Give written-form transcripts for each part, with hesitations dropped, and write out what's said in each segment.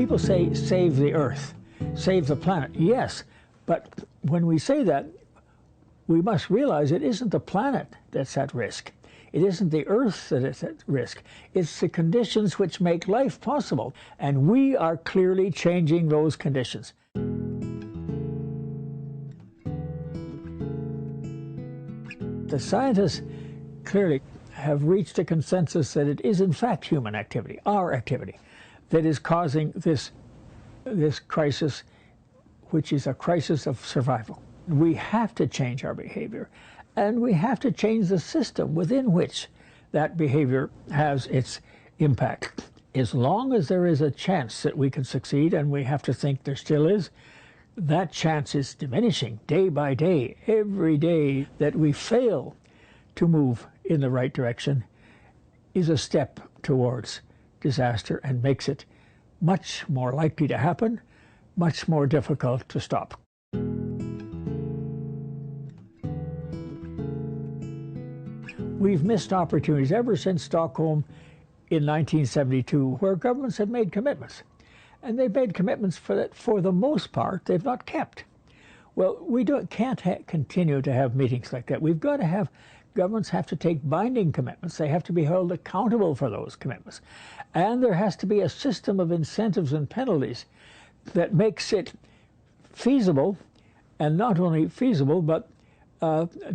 People say, save the earth, save the planet. Yes, but when we say that, we must realize it isn't the planet that's at risk. It isn't the earth that is at risk. It's the conditions which make life possible. And we are clearly changing those conditions. The scientists clearly have reached a consensus that it is in fact human activity, our activity, that is causing this crisis, which is a crisis of survival. We have to change our behavior, and we have to change the system within which that behavior has its impact. As long as there is a chance that we can succeed, and we have to think there still is, that chance is diminishing day by day. Every day that we fail to move in the right direction is a step towards disaster and makes it much more likely to happen, much more difficult to stop. We've missed opportunities ever since Stockholm in 1972, where governments have made commitments. And they've made commitments that, for the most part, they've not kept. Well, we can't continue to have meetings like that. We've got to have, governments have to take binding commitments. They have to be held accountable for those commitments. And there has to be a system of incentives and penalties that makes it feasible, and not only feasible, but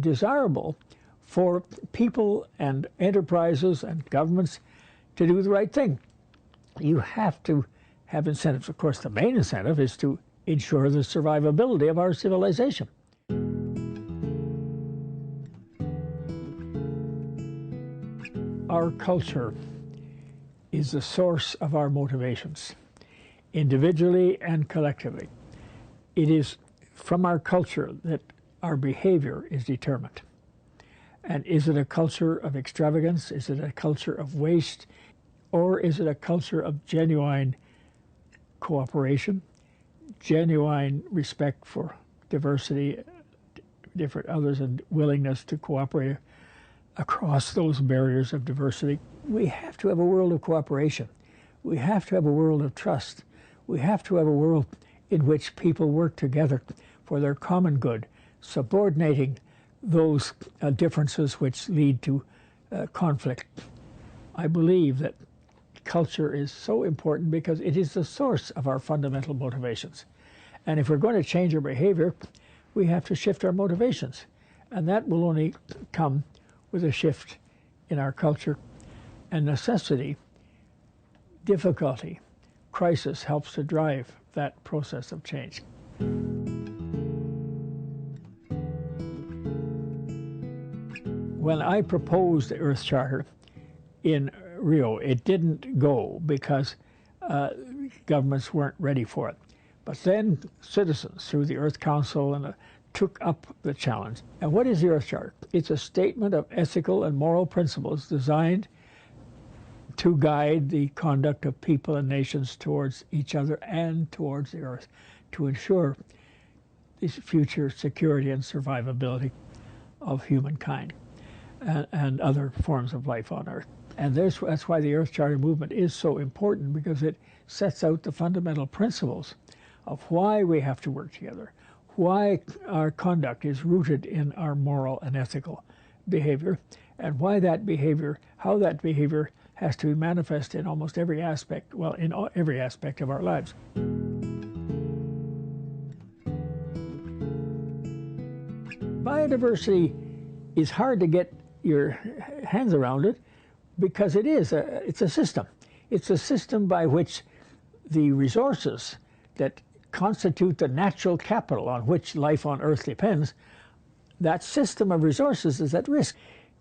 desirable for people and enterprises and governments to do the right thing. You have to have incentives. Of course, the main incentive is to ensure the survivability of our civilization. Our culture is the source of our motivations, individually and collectively. It is from our culture that our behavior is determined. And is it a culture of extravagance? Is it a culture of waste? Or is it a culture of genuine cooperation, genuine respect for diversity, different others, and willingness to cooperate across those barriers of diversity? We have to have a world of cooperation. We have to have a world of trust. We have to have a world in which people work together for their common good, subordinating those differences which lead to conflict. I believe that culture is so important because it is the source of our fundamental motivations. And if we're going to change our behavior, we have to shift our motivations. And that will only come with a shift in our culture. And necessity, difficulty, crisis helps to drive that process of change. When I proposed the Earth Charter in Rio, it didn't go because governments weren't ready for it. But then citizens, through the Earth Council, took up the challenge. And what is the Earth Charter? It's a statement of ethical and moral principles designed to guide the conduct of people and nations towards each other and towards the Earth, to ensure the future security and survivability of humankind and other forms of life on Earth. And that's why the Earth Charter movement is so important, because it sets out the fundamental principles of why we have to work together, why our conduct is rooted in our moral and ethical behavior, and why that behavior, how that behavior has to be manifest in almost every aspect, well, in every aspect of our lives. Biodiversity is hard to get your hands around it because it's a system. It's a system by which the resources that constitute the natural capital on which life on Earth depends, that system of resources is at risk.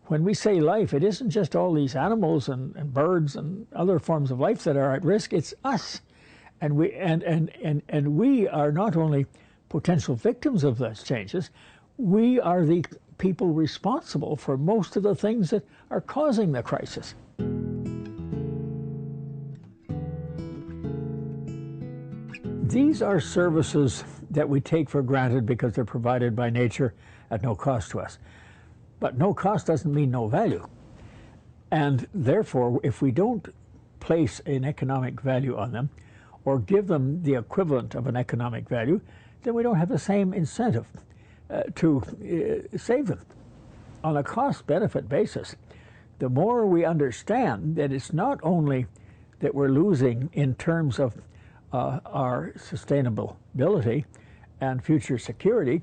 When we say life, it isn't just all these animals and birds and other forms of life that are at risk, it's us. And we are not only potential victims of those changes, we are the people responsible for most of the things that are causing the crisis. These are services that we take for granted because they're provided by nature at no cost to us. But no cost doesn't mean no value. And therefore, if we don't place an economic value on them, or give them the equivalent of an economic value, then we don't have the same incentive to save them. On a cost-benefit basis, the more we understand that it's not only that we're losing in terms of our sustainability and future security,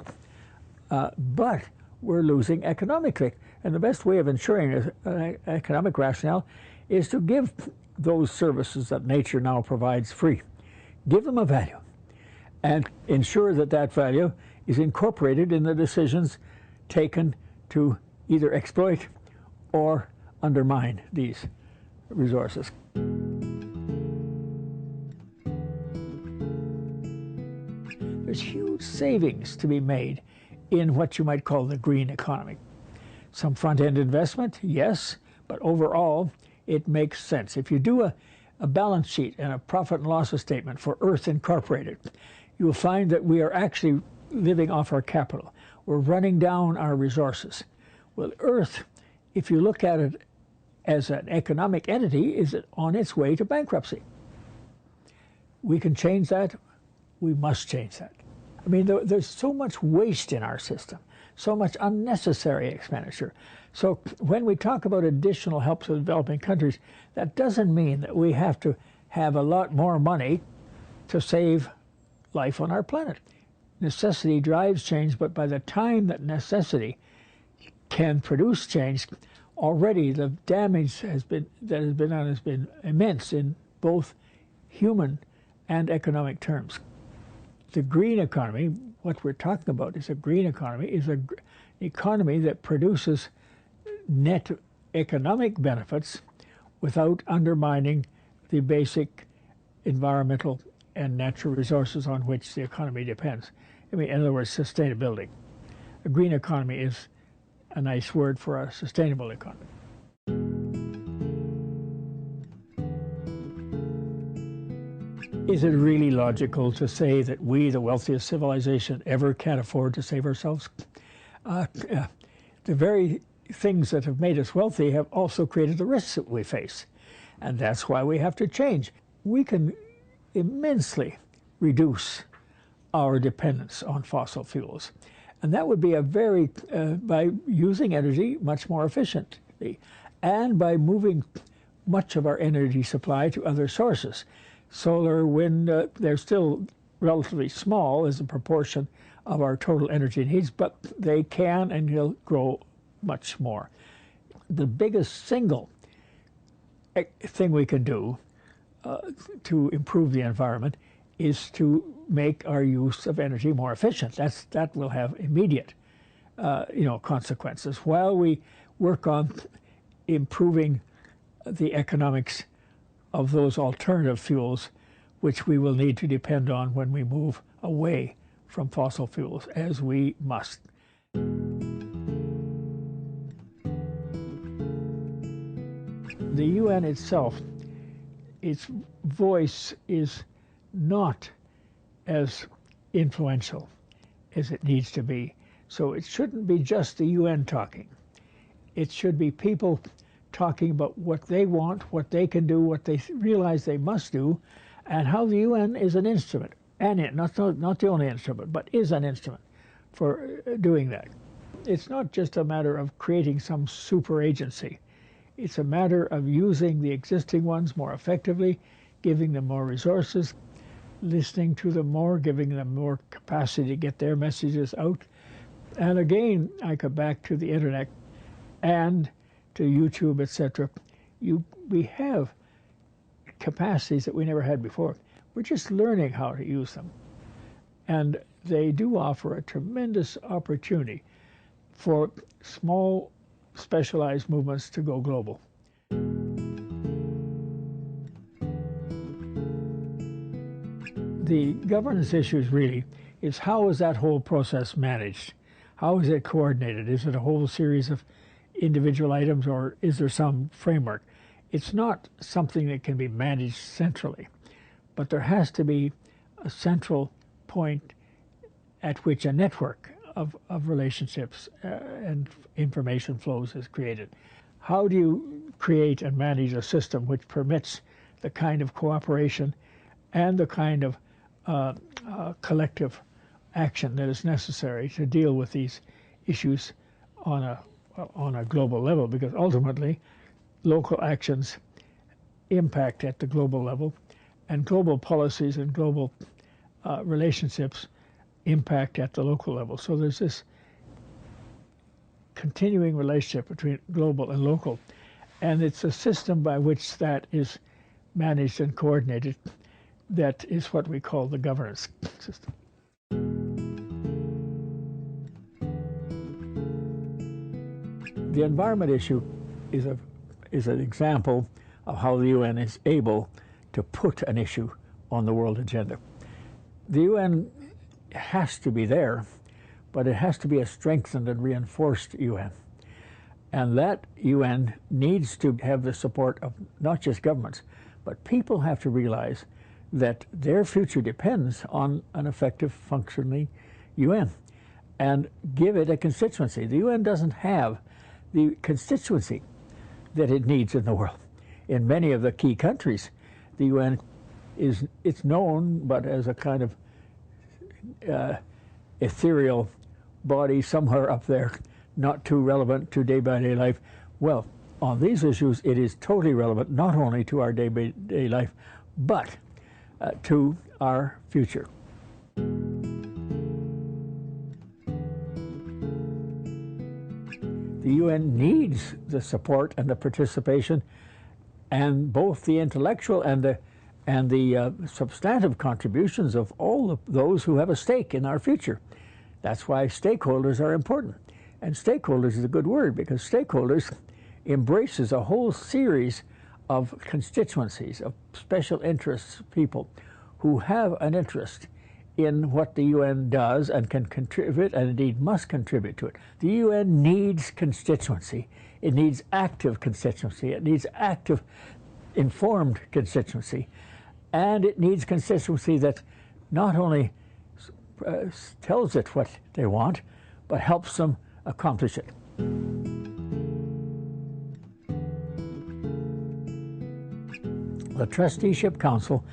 but we're losing economically. And the best way of ensuring an economic rationale is to give those services that nature now provides free. Give them a value and ensure that that value is incorporated in the decisions taken to either exploit or undermine these resources. There's huge savings to be made in what you might call the green economy. Some front-end investment, yes, but overall it makes sense. If you do a balance sheet and a profit and loss statement for Earth Incorporated, you will find that we are actually living off our capital. We're running down our resources. Well, Earth, if you look at it as an economic entity, is on its way to bankruptcy. We can change that. We must change that. I mean, there's so much waste in our system, so much unnecessary expenditure. So when we talk about additional help to developing countries, that doesn't mean that we have to have a lot more money to save life on our planet. Necessity drives change, but by the time that necessity can produce change, already the damage that has been done has been immense in both human and economic terms. The green economy, what we're talking about is a green economy, is an economy that produces net economic benefits without undermining the basic environmental and natural resources on which the economy depends. I mean, in other words, sustainability. A green economy is a nice word for a sustainable economy. Is it really logical to say that we, the wealthiest civilization ever, can't afford to save ourselves? The very things that have made us wealthy have also created the risks that we face. And that's why we have to change. We can immensely reduce our dependence on fossil fuels. And that would be by using energy much more efficiently and by moving much of our energy supply to other sources. Solar, wind, they're still relatively small as a proportion of our total energy needs, but they can and will grow much more. The biggest single thing we can do to improve the environment is to make our use of energy more efficient. That will have immediate consequences. While we work on improving the economics of those alternative fuels, which we will need to depend on when we move away from fossil fuels, as we must. The UN itself, its voice is not as influential as it needs to be. So it shouldn't be just the UN talking. It should be people talking about what they want, what they can do, what they realize they must do, and how the UN is an instrument, and not the only instrument, but is an instrument for doing that. It's not just a matter of creating some super agency. It's a matter of using the existing ones more effectively, giving them more resources, listening to them more, giving them more capacity to get their messages out. And again, I come back to the internet and to YouTube, etc. We have capacities that we never had before. We're just learning how to use them. And they do offer a tremendous opportunity for small, specialized movements to go global. The governance issues really is how is that whole process managed? How is it coordinated? Is it a whole series of individual items, or is there some framework? It's not something that can be managed centrally, but there has to be a central point at which a network of relationships and information flows is created. How do you create and manage a system which permits the kind of cooperation and the kind of collective action that is necessary to deal with these issues on a global level, because ultimately local actions impact at the global level, and global policies and global relationships impact at the local level. So there's this continuing relationship between global and local, and it's a system by which that is managed and coordinated that is what we call the governance system. The environment issue is an example of how the UN is able to put an issue on the world agenda. The UN has to be there, but it has to be a strengthened and reinforced UN. And that UN needs to have the support of not just governments, but people have to realize that their future depends on an effective functioning UN and give it a constituency. The UN doesn't have the constituency that it needs in the world. In many of the key countries, the UN it's known but as a kind of ethereal body somewhere up there, not too relevant to day-by-day life. Well, on these issues, it is totally relevant, not only to our day-by-day life, but to our future. The UN needs the support and the participation, and both the intellectual and the substantive contributions of all of those who have a stake in our future. That's why stakeholders are important. And stakeholders is a good word, because stakeholders embraces a whole series of constituencies, of special interests people who have an interest in what the UN does and can contribute, and indeed must contribute to it. The UN needs constituency. It needs active constituency. It needs active, informed constituency. And it needs constituency that not only tells it what they want, but helps them accomplish it. The Trusteeship Council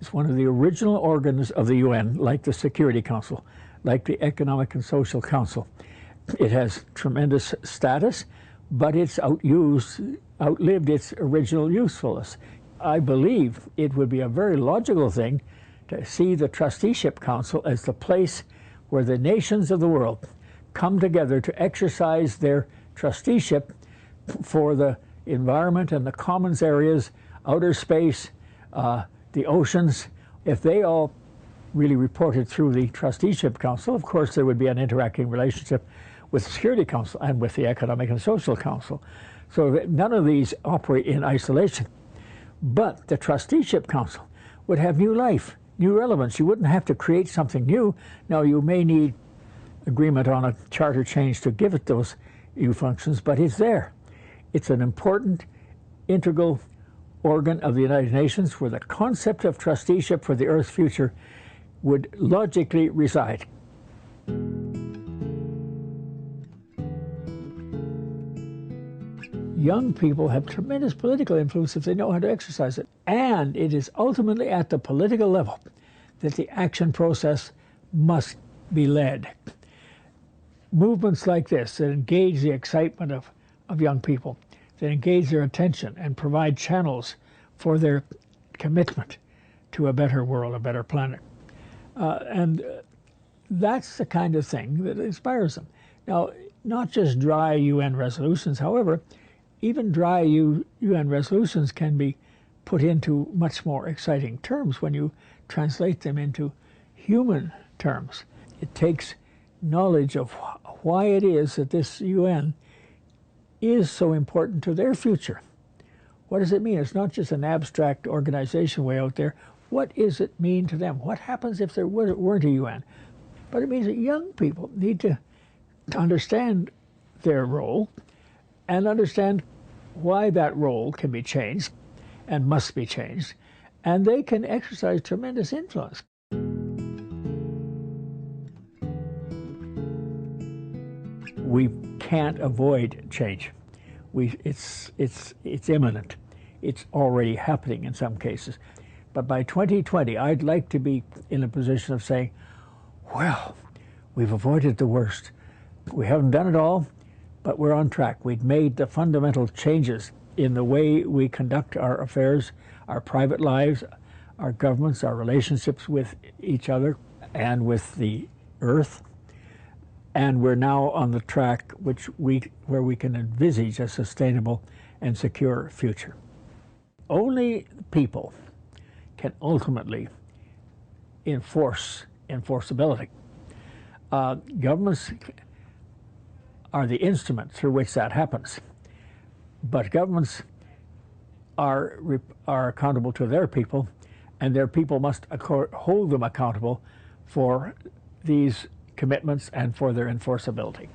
is one of the original organs of the UN, like the Security Council, like the Economic and Social Council. It has tremendous status, but it's outlived its original usefulness. I believe it would be a very logical thing to see the Trusteeship Council as the place where the nations of the world come together to exercise their trusteeship for the environment and the commons areas, outer space, the oceans. If they all really reported through the Trusteeship Council, of course there would be an interacting relationship with the Security Council and with the Economic and Social Council. So that none of these operate in isolation. But the Trusteeship Council would have new life, new relevance. You wouldn't have to create something new. Now, you may need agreement on a charter change to give it those new functions, but it's there. It's an important, integral organ of the United Nations where the concept of trusteeship for the Earth's future would logically reside. Young people have tremendous political influence if they know how to exercise it. And it is ultimately at the political level that the action process must be led. Movements like this that engage the excitement of young people, that engage their attention and provide channels for their commitment to a better world, a better planet. And that's the kind of thing that inspires them. Now, not just dry UN resolutions, however, even dry UN resolutions can be put into much more exciting terms when you translate them into human terms. It takes knowledge of why it is that this UN is so important to their future. What does it mean? It's not just an abstract organization way out there. What does it mean to them? What happens if there weren't a UN? But it means that young people need to understand their role and understand why that role can be changed and must be changed, and they can exercise tremendous influence. We can't avoid change. It's imminent. It's already happening in some cases. But by 2020, I'd like to be in a position of saying, well, we've avoided the worst. We haven't done it all, but we're on track. We've made the fundamental changes in the way we conduct our affairs, our private lives, our governments, our relationships with each other and with the earth. And we're now on the track where we can envisage a sustainable and secure future. Only people can ultimately enforce enforceability. Governments are the instrument through which that happens. But governments are accountable to their people, and their people must hold them accountable for these commitments and for their enforceability.